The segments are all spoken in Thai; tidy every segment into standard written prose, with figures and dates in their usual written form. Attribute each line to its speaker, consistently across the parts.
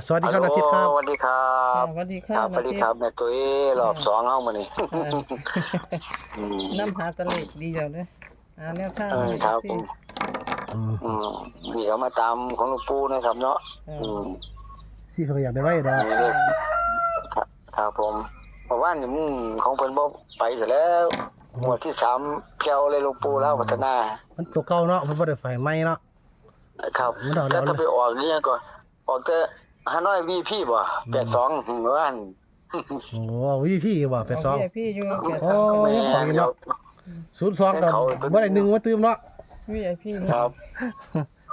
Speaker 1: สวัสดีครับนาทิตครับ
Speaker 2: สวัสดีครับ
Speaker 3: สวัสดี
Speaker 2: ครั
Speaker 3: ค่ะ
Speaker 2: บสวัสดีครับแม่ตุ้ยรอบ2เฮามื้อนี้อืม
Speaker 3: น้ำหาตะเลขดีเดียวเลยหาแนวทางให้
Speaker 2: ครับผ
Speaker 3: สิ
Speaker 2: ม
Speaker 1: อืม
Speaker 2: อืมนี่เอามาตามของหลวงปู่นะครับเนาะอืม
Speaker 1: ซี่เพิ่นอยากได้ไว้ดอก
Speaker 2: นี่เลยครับครับผมเพราะว่านี่ของเพิ่นบ่ไปซะแล้วงวดที่3แก้วเลยหลวงปู่แล้วพัฒนา
Speaker 1: มันตัวเก่าเนาะมันบ่ได้ไฟไหม้เนาะ
Speaker 2: ครับ
Speaker 1: มันเอาแล้
Speaker 2: แล้ว วถ้าไปออกนี่ก็ออกแต่ฮานอย VP บ่82เมื่อวาน
Speaker 1: โอ้พี่บ่
Speaker 3: เอา
Speaker 1: 82
Speaker 3: พี่อยู่
Speaker 1: โอ้ยของอีกเนาะ02ก็บ่ได้1มาตื้มเนาะ
Speaker 3: พี่
Speaker 2: ครับ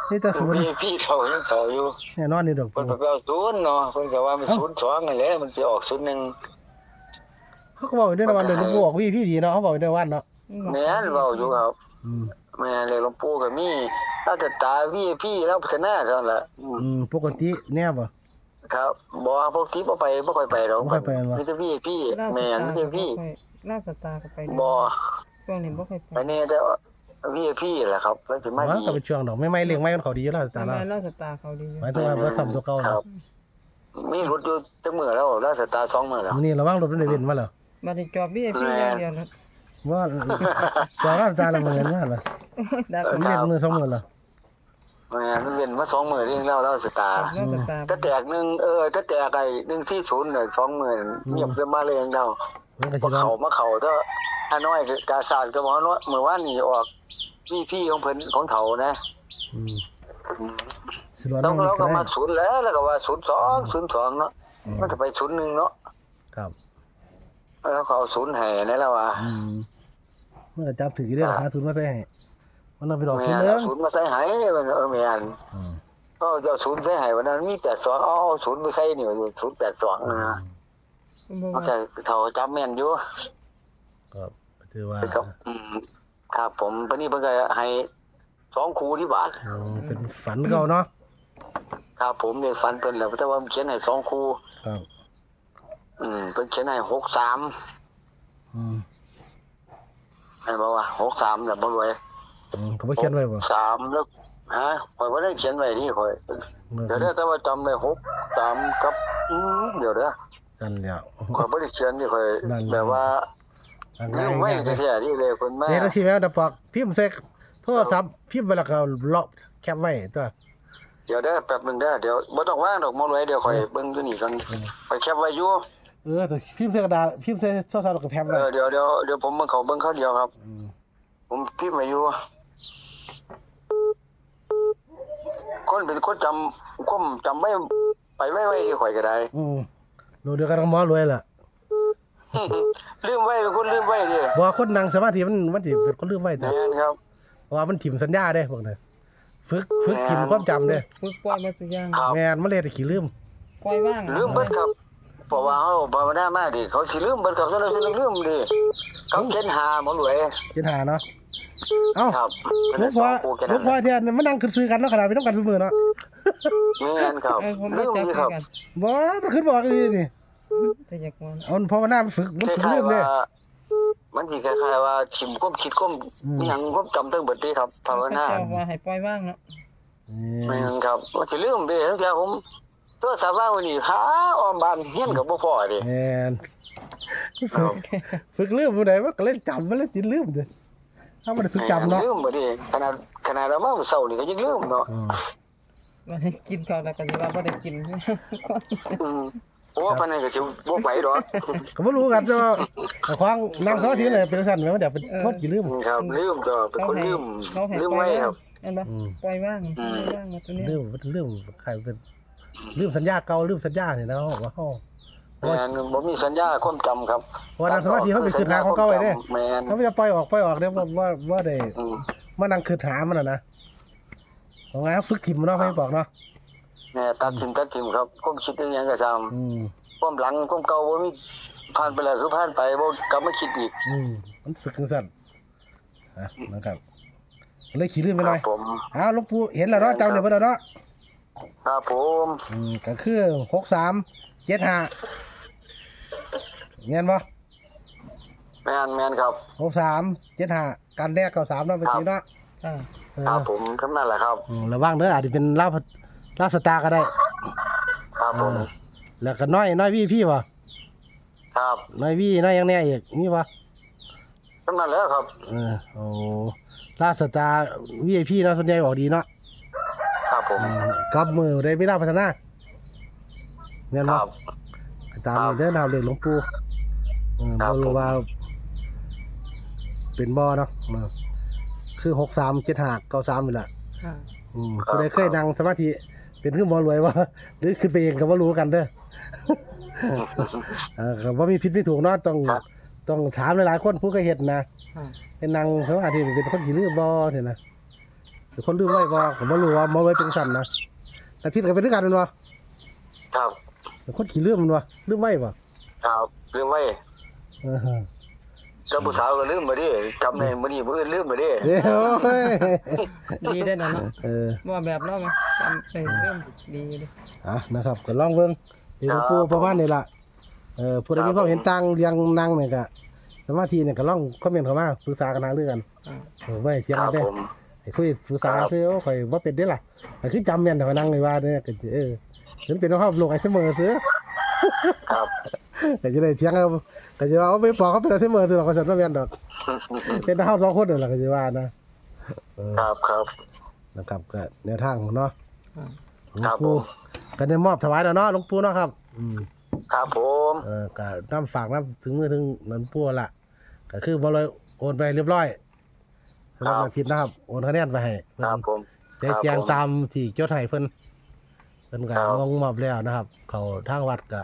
Speaker 1: นี่แต่0
Speaker 2: VP เขายังเขาอยู่
Speaker 1: แน่นอนนี่ดอก
Speaker 2: เพิ่นไปเอา0เนาะเพิ่นก็ว่ามัน02นั่นแหละมันสิออก01
Speaker 1: เขาก็บอกอยู่ด้วยนะว่าเรื่องหลวงปู่ออกพี่ดีเนาะเขาบอกอยู่ด้วยวันเนาะ
Speaker 2: แม่นเว้าอยู่ครับ
Speaker 1: อืม
Speaker 2: แม่นเลยหลวงปู่ก็มีราชตา VIP แล้วพัฒนาเท่านั้นแหละ
Speaker 1: ปกติแน่บ่
Speaker 2: ครับบ่ว่าพวกที่บ่ค่อยไปดอก
Speaker 1: บ่ค่อยไปวะ
Speaker 2: มีแต่ VIP แม่นมีแต่ VIP
Speaker 3: ลาบสตาร์ก็ไป
Speaker 2: บ่
Speaker 3: ช่วงนี้บ่ค่อย
Speaker 2: ไป
Speaker 3: ไป
Speaker 2: นี่แต่ว่า VIP แหละครับแล้วสิมา
Speaker 1: ว่า
Speaker 2: ดี
Speaker 1: ก็เป็นช่วงดอกไม่เลี้ยงไม้กันเขาดีอยู่แล้วตา
Speaker 3: ทำไม
Speaker 1: เนาะ
Speaker 3: ลาบสตาร์เขาดีอยู่
Speaker 1: หมายถึงว่าบ่ซ้ำตัวเก่า
Speaker 2: ครั
Speaker 1: เนาะ
Speaker 2: บมีรถอยู่จักมื้อแล้วราชตา2มื้อแล้ว
Speaker 1: มื้อนี้ระวังรถมันได้เว้นมาแล้ว
Speaker 3: บัดนี้จอบพี่อย่างเดียวนะ
Speaker 1: ว่าจอดตาละมื้อมาแล้ว
Speaker 3: ดา
Speaker 1: มันเว้นมื้อ2มื้อแล้ว
Speaker 2: แม่นมันเว้นมา2มื้อเองแล้วราชตา
Speaker 3: ลาบสตาร์
Speaker 2: ถ้าแตกหนึงถ้าแตกไอ้140น่ะ2มื้อเงียบเรียบมาเลยเองแล้ว
Speaker 1: มันก็
Speaker 2: บ่
Speaker 1: สิว่า
Speaker 2: เข้าเด้อฮานอยคือกาซาดก็บ่ฮานอยมื้อวานนี้ออกพี่ของเพิ่นของเขานะ
Speaker 1: อืม
Speaker 2: อืม
Speaker 1: สิร้อน
Speaker 2: เรา
Speaker 1: น้อง
Speaker 2: เรา
Speaker 1: ก็
Speaker 2: ก็
Speaker 1: ได้
Speaker 2: มา0แล้วก็ว่า02เนาะมันจะไป01เนาะ
Speaker 1: ครับ
Speaker 2: แล้วเขาเอา0ให้นั่นแล้วว่า
Speaker 1: มันก็จับถือได้ราคาทุนมาใส่ให้มันต้องไปดอก
Speaker 2: แม่
Speaker 1: ทุน
Speaker 2: น
Speaker 1: เด้อ
Speaker 2: เอา0มาใส่ให้มันแม่นก็จะเอา0ใส่ให้วันนั้นมี82เอา0ไปใส่นี่อยู่082นะมันก็เขาจำแม่นอยู่
Speaker 1: ครับถือว่า
Speaker 2: ครับครับผมปานนี้เพิ่นก็ให้2คู่ที่บาท
Speaker 1: เป็นฝันเก่าเนาะ
Speaker 2: ครับผมได้ฝันเพิ่นแล้วแต่ว่าเขียนให้2คู่
Speaker 1: ครับ
Speaker 2: เพิ่นเขียนให้63ให้บอกว่า63น่ะบ่รวย
Speaker 1: ก็บ่เขียนไว้บ่
Speaker 2: 3แล้วข่อยบ่ได้เขียนไว้นี่ข่อยเดี๋ยวแต่ว่าจำได้63กับเดี๋ยวเด้อ
Speaker 1: นั่นแล้ว
Speaker 2: ข่อยบ่ได้เขียนนี่ข่อยแบบว่าลืมไว้แท้ๆนี่เลยเพิ่นมา
Speaker 1: เฮ็ดสิแม่ดอกปอกพิมพ์ใส่โทรศัพท์พิมพ์ไว้แล้วก็เลาะแคปไว้ตัว
Speaker 2: เดี๋ยวเด้อแป๊บนึงเด้อเดี๋ยวบ่ต้องวางดอกมอรวยเดี๋ยวข่อยเบิ่งอยู่นี่ก่อนข่อยแคปไว้อยู่
Speaker 1: แต่พิมพ์ใส่กระดาษพิมพ์ใส่โทรศัพท์แล้วก็แคปไว้
Speaker 2: เดี๋ยวผมเบิ่งเขาเบิ่งเขาเดียวครับผมพิมพ์ไว้อยู่คนเป็นคนจำไว้ไปไว้ที่ข่อยก็ได้
Speaker 1: รู้เดียวกันกับหมอรวยล่ะ
Speaker 2: ลืมไว้เป็นคนลืมไว้ดิ
Speaker 1: บ่คนนั่งสมาธิมันสิเป็นคนลืมไว้แต่
Speaker 2: แม่นครับ
Speaker 1: เพราะว่ามันถิ่มสัญญาเด้พวกนั้นฝึกถิ่มความจำเด้
Speaker 3: ฝึกปล่อยมาสุอย่าง
Speaker 2: ครับ
Speaker 1: แม่นมันเลยขี้ลืม
Speaker 3: ปล่อยว่าง
Speaker 2: ลืมเบิดครับเพราะว่าเฮาภาวนามาดิเขาสิลืมเบิดครับฉะนั้นสิลืมดิเขาเขียนหาหมอรวย
Speaker 1: เขียนหาเนาะเอ้า
Speaker 2: ครับ
Speaker 1: ลูกพ่อเที่ยมันนั่งซื้อกันเนาะขนาดไม่ต้องกันซุมื้อเนาะ
Speaker 2: แม่นครับ
Speaker 3: ผม
Speaker 2: ลื
Speaker 3: บ่
Speaker 2: ม
Speaker 3: จับ
Speaker 2: ดิ
Speaker 3: ใส่
Speaker 2: ครับ
Speaker 3: กัน
Speaker 1: บ่มันขึ้นบอกดีนี่
Speaker 3: จะอยากว่า
Speaker 1: เอาภาวนามันฝึกมัน
Speaker 2: ค
Speaker 1: ฝึก
Speaker 2: ล้าย
Speaker 1: ลืม
Speaker 2: ๆ
Speaker 1: เด้
Speaker 2: ว่ามันสิคล้ายๆว่าทิมความคิดความหยังความจำทั้งเบิดเด้ครับภาวนา
Speaker 3: เจ้าว่าให้ปล่อยว่างเนาะ
Speaker 2: แม่นครับว่าสิลืมเด้ทั้งเที่ยผมโทรศัพท์ว่างไว้นี่หาอ้อมบ้านเฮียนก็บ่พอเด้
Speaker 1: แม่นฝึกลืมผู้ใดมันก็เล่นจำมันเล่นติดลืมเด้ถ้ามันฝึกจำเนาะ
Speaker 2: ลืมบ่ดิขนาดเรามาเมื่อเช้านี่ก็ยังลืมเนาะ
Speaker 3: ว่าให้กินข้าวแล้วก็สิว่าบ่ได้กิน
Speaker 2: โอ้ปานนั้นก็สิบ่ไหวดอก
Speaker 1: ก็บ่รู้กันเจ้าของนั่งสมาธิเลยเป็นสั่นแม่มันเดี๋ยวเป็นคนขี้ลืม
Speaker 2: ครับลืมก็เป็นคนลืม
Speaker 3: เขาให้
Speaker 2: ลืม
Speaker 3: ปล่อ
Speaker 2: ไว้
Speaker 3: ย
Speaker 2: ค
Speaker 3: ว่า
Speaker 2: รั
Speaker 3: ง
Speaker 2: บ
Speaker 3: เห็นบ่ปล่อยว่างตัวนี้
Speaker 1: ลืมใครเป็นลืมสัญญาเก่าลืมสัญญาเนี่ยนะว่าเฮา
Speaker 2: แม่นบ่มีสัญญาความจำครับ
Speaker 1: เพราะนั่งสมาธิเขาไปขึ้นหาของเก่าไว้เด้
Speaker 2: แม่น
Speaker 1: เขาจะปล่อยออกเด้ว่าได้มานั่งขึ้นหามันน่ะนะเอาไงฝึกถิ่มเนาะให้บอกเนาะ
Speaker 2: แน่ตัดทิมครับความคิดอีหยังก็ซ้ำความหลังความเก่าบ่มีผ่านไปแล้วคือผ่านไปบ่กลับมาคิดอีก
Speaker 1: มันฝึกจังซั่นนะครับเลยขี้ลืมไปหน่อย
Speaker 2: ครับผม
Speaker 1: หลวงปู่เห็นแล้วเนาะจำได้บ่เนาะ
Speaker 2: ครับผม
Speaker 1: ก็คือ6375แม่นบ่
Speaker 2: แม่นครับ
Speaker 1: 6375การแรก93เนาะไปสิเนาะ
Speaker 2: ครับผมคำนั้นแหละครับ
Speaker 1: ระวังเด้ออาจจะเป็นลาวสตาร์ก็ได้
Speaker 2: ครับ ผม
Speaker 1: แล้วก็น้อยพี่บ่
Speaker 2: ครับ
Speaker 1: น้อยพี่น้อยยังแน่อีกมีบ่
Speaker 2: ทั้งนั้นแล้วครับ
Speaker 1: โอ้ราชสตาร์ VIP เนาะส่วนใหญ่บอกดีเนาะ
Speaker 2: ครับผม
Speaker 1: กับมือได้ไม่ได้พัฒนาแม่น
Speaker 2: ค
Speaker 1: บ่
Speaker 2: รับ
Speaker 1: ตามนี้เด้อนะครับเลขหลวงปู่
Speaker 2: ครับ
Speaker 1: บ่รู้ว่าเป็นบ่เนาะคือ637593นี่แหละ
Speaker 3: ค่ะ
Speaker 1: ผู้ใดเคยนั่งสมาธิเป็นคือหมอรวยบ่หรือขึ้นไปเองก็บ่รู้กันเด้อ ก็บ่มีผิดมีถูกเนาะต้องถามหลายๆคนผู้เคยเฮ็ดนะ
Speaker 3: ค่ะ
Speaker 1: เป็นนางสมาธิเป็นคนขี้ลืมบ่เนี่ยนะเป็นคนลืมไว้บ่ก็บ่รู้ว่าหมอรวยเป็นซั่นนะแต่ทิศก็เป็นคือกันแม่นบ่
Speaker 2: ครับ
Speaker 1: เป็นคนขี้ลืมแม่นบ่ลืมไว้บ่
Speaker 2: ครับลืมไว้
Speaker 1: เออ
Speaker 2: เจ้าผู้สาวก็ลืมมาดิจำในมื้อนี้มื้ออื่นลืมมาดิ
Speaker 1: เดี๋ยวเฮ้ย
Speaker 3: ดีได้อเนาะ
Speaker 1: เออ
Speaker 3: บ่แบบเราไหมจำไปเริ่มดีเด้อ
Speaker 1: นะครับก็ลองเบิ่งที่หลวงปู่ประมาณนี้ล่ะผู้ใดมีความเห็นต่างเรียงนั่งเนี่ยก็สมาธิเนี่ยก็ลองคอมเมนต์เข้ามาปรึกษากันหาเรื่องกัน ไม่เสียง
Speaker 2: ค
Speaker 1: กั
Speaker 2: รั
Speaker 1: น
Speaker 2: บ
Speaker 1: เด้
Speaker 2: ผม
Speaker 1: ให้คุยปรึกษา
Speaker 2: ครับ
Speaker 1: คือข่อยบ่เป็นเด้ล่ะก็คือจำแม่นแต่ว่านั่งเลยว่าเนี่ยก็สิถึงเป็นภาพโลกไอ้เสมอซื้อ
Speaker 2: ครับ
Speaker 1: ก็จะได้เถียงเอาก็จะว่าเอาไปบอกเขาเป็นไอ้เสมอซื้อหรอกก็สิบ่แม่นดอกเป็นเฮาสองคนนั่นล่ะก็สิว่านะ
Speaker 2: ค รับครับ
Speaker 1: นะครับก็แนวทางเนาะหลวง
Speaker 2: ครับผ
Speaker 1: ปู่
Speaker 2: ม
Speaker 1: ก็ได้มอบถวายแล้วเนาะหลวงปู่เนาะครับ
Speaker 2: ครับผม
Speaker 1: ก็น้ำฝากน้ำถึงมือถึงหลวงปู่ล่ะก็คือบ่เลยโอนไปเรียบร้อยสำหรับอาทิตย์นะครับโอนคะแนนไปให้เพิ่
Speaker 2: ครับ
Speaker 1: น
Speaker 2: ผม
Speaker 1: ได้แจ้งตามที่จดให้เพิ่นก็
Speaker 2: ครับ
Speaker 1: ลงมอบแล้วนะครับ เขาทางวัดก็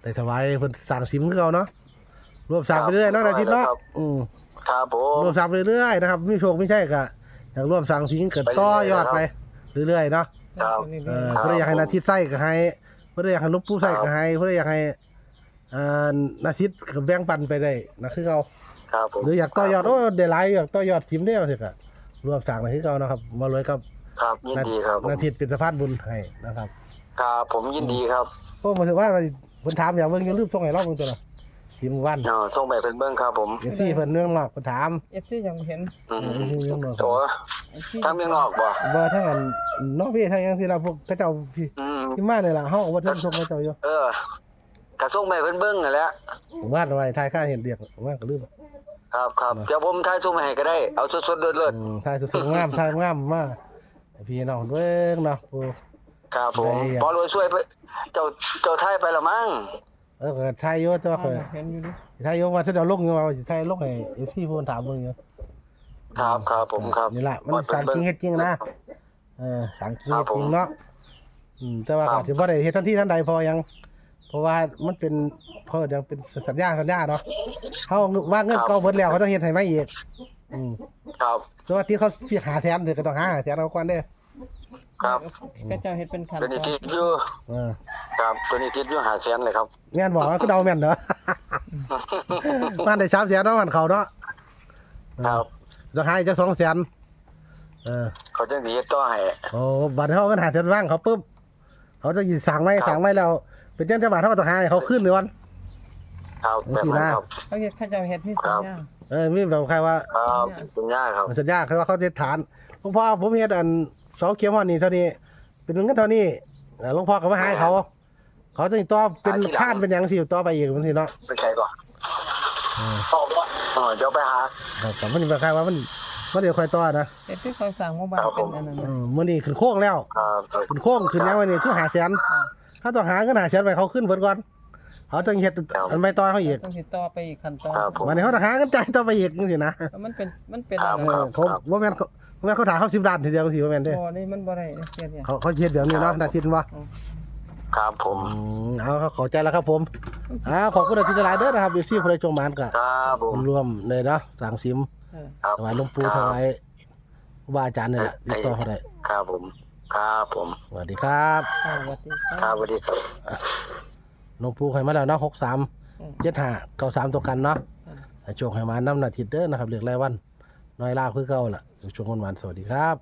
Speaker 1: ได้ถวายเพิ่นสร้างสิมคือเก่าเนาะรวมสร้างไปเรื่อยเนาะอาทิตย์เนาะ
Speaker 2: ครับผม
Speaker 1: รวมสร้างไปเรื่อยนะครับมีโชคมีชัยก็อยากร่วมสร้างสิงก็ต่อยอดไปเรื่อยๆเนาะ
Speaker 2: ครับ
Speaker 1: เพิ่นอยากให้นาทิตย์ใส่ก็ให้เพิ่นอยากให้หลวงปู่ใส่ก็ให้เพิ่นอยากให้นาทิตย์ก็แบ่งปันไปได้นะคือเก่า
Speaker 2: ครับผม
Speaker 1: หรืออยากต่อยอดได้หลายอยากต่อยอดสิมได้เอาสิก็รวมสร้างได้คือเก่านะครับมารวยกับ
Speaker 2: ครับยินดีครับผม
Speaker 1: นาทิตย์เป็นสะพานบุญให้นะครับ
Speaker 2: ครับผมยินดีครับ
Speaker 1: โอ้ผมถือว่าเพิ่นถามอย่างเบิ่งอย่าลืมส่งให้เราเบิ่งตัวน่ะสิมวัน
Speaker 2: ส่งไปเพิ่นเบิ่งครับผม
Speaker 1: FC เพิ่นเรื่องนอกเพิ่นถาม
Speaker 3: FC ยังบ่เห็น
Speaker 2: อืม
Speaker 1: เรื่องนอก
Speaker 2: โอ้
Speaker 3: FC
Speaker 2: ทำยังนอกบ่
Speaker 1: บ่ถ้าอันนอกเวยทางจังซี่ล่ะพวกเขาเจ้าพี่
Speaker 2: อืม
Speaker 1: ที่มานี่ล่ะเฮาก็บ่ทันส่งให้เจ้าอยู่
Speaker 2: กระส่งไปเพิ่นเบิ่งนั่นแหละ
Speaker 1: วาดไว้ทายค่าเห็นเรียกว่าก็ลืม
Speaker 2: ครับครับเดี๋ยวผมถ่ายส่งไปให้ก็ได้เอาสดๆเลิศ
Speaker 1: ทายสวยๆงามทายงามมาให้พี่น้องเบิ่งเนาะโอ้
Speaker 2: ๆครับผม
Speaker 1: ได้
Speaker 2: พอรวยช่วยไปเจ้าถ่ายไปละมั้ง
Speaker 1: ก็ทายอยู่แต่ว่าข่อย
Speaker 3: เห็นอยู่ดิ
Speaker 1: ทายอยู่ว่าถ้าเดี๋ยวลงอยู่ว่าสิทายลงให้ FC เพิ่นถามเบิ่งอยู่
Speaker 2: ครับผมครับ
Speaker 1: นี่ล่ะมันสร้างจริงเฮ็ดจริงนะสร้างจริงเฮ็ดจริงเนาะแต่ว่าก็ถือบ่ได้เฮ็ดทันทีทันใดพอยังเพราะว่ามันเป็นเพราะยังเป็นสัญญาเนาะเฮาว่าเงินเก่าเบิดแล้วเขาต้องเฮ็ดให้ใหม่อีก
Speaker 2: ครับ
Speaker 1: แต่ว่าที่เขาสิหาแสนเดี๋ยวก็ต้องหาแสนเอาก่อนเด้อ
Speaker 2: ครับ
Speaker 3: ก็เจ้าเฮ็ดเป็นขั้น
Speaker 2: ตัวนี้
Speaker 3: ตอ
Speaker 2: ติ
Speaker 3: น
Speaker 2: ดอยู่ครับตัวนี้ติดอยู่500,000เลยครับ
Speaker 1: แม่นบอกว่าคือเดาแม่นเด้อ มันได้3แสนเนาะมันเขาเนาะ
Speaker 2: ครับ
Speaker 1: ต้องหาอีกจัก2แสน
Speaker 2: เขาจังสิเฮ็ดต่อให้
Speaker 1: โอ้บัดเฮาก็หาแสนว่างเขาปึ๊บเขาจะสิสั่งไว้แล้วเป็นจังจังบาทเฮาก็ต้องหาให้เขาขึ้นเลยวัน
Speaker 2: ครับแบบนั้นครับ
Speaker 3: เขาเจ้าเฮ็ดมีสัญญา
Speaker 1: มีแบบใครว่า
Speaker 2: ครับสัญญาครับ
Speaker 1: สัญญาคือว่าเขาจะฐานหลวงพ่อผมเฮ็ดอันเสาเข็มฮอดนี่เท่านี้เป็นเงินเท่านี้หลวงพ่อก็มาให้เขาจะต่อเป็นข้านเป็นหยังสิต่อไปอีกจังซี่เนาะ
Speaker 2: ไปใช้ก่อนเดี๋ยวไปหา
Speaker 1: ครับมันเป็นใครว่ามันเดี๋ยวค่อยต่อนะ
Speaker 3: เฮ็ดที่เขาสร้างหมู่บ้านเป็นอันนั้น
Speaker 1: มื้อนี้ขึ้นโค้งแล้ว
Speaker 2: ครับ
Speaker 1: ขึ้นโค้งขึ้นยังวันนี้คือ5แสนถ้าต้องหาเงิน5แสนไปเขาขึ้นเบิดก่อนเขาต้องเฮ็ดอันไม่ต่อเขาอีก
Speaker 3: ต้องสิต่อไปอีกขั้นตอน
Speaker 2: ครับผม
Speaker 1: วันนี้เขาต้องหาเงินจ่ายต่อไปอีกจังซี่นะ
Speaker 3: มันเป็น
Speaker 2: ครับ
Speaker 1: เขาบ่แม่นเขาถ่ายเขา10ล้านทีเดียวสิบ่แม่นเด้
Speaker 3: บ่นี่มันบ่ได้เฮ็ดเนี่ย
Speaker 1: เขาเฮ็ดแบบนี้เนาะนาทิตย์บ่
Speaker 2: ครับผม
Speaker 1: เอาเข้าใจแล้วครับผมขอบคุณอาทิตย์หลายเด้อนะครับอยู่ซี่ผู้ใดจงหมานก็
Speaker 2: ครับผม
Speaker 1: รวมเลยเนาะสั่งซิม
Speaker 2: ครับ
Speaker 1: ถวายหลวงปู่ถวายครูบาอาจารย์นี่แหละติดต่อเขาได้
Speaker 2: ครับผมครับผม
Speaker 1: สวัสดีครับ
Speaker 3: สวัสดีค
Speaker 2: ครั
Speaker 3: รั
Speaker 2: บบ สวัสดีครับ
Speaker 1: หลวงปู่ให้มาแล้วเนาะ63 75 93ตัวกันเนาะโชคให้มานำนาทิตย์เด้อนะครับเรียกรายวันน้อยลาคือเก่าล่ะช่วงวันๆสวัสดีครับ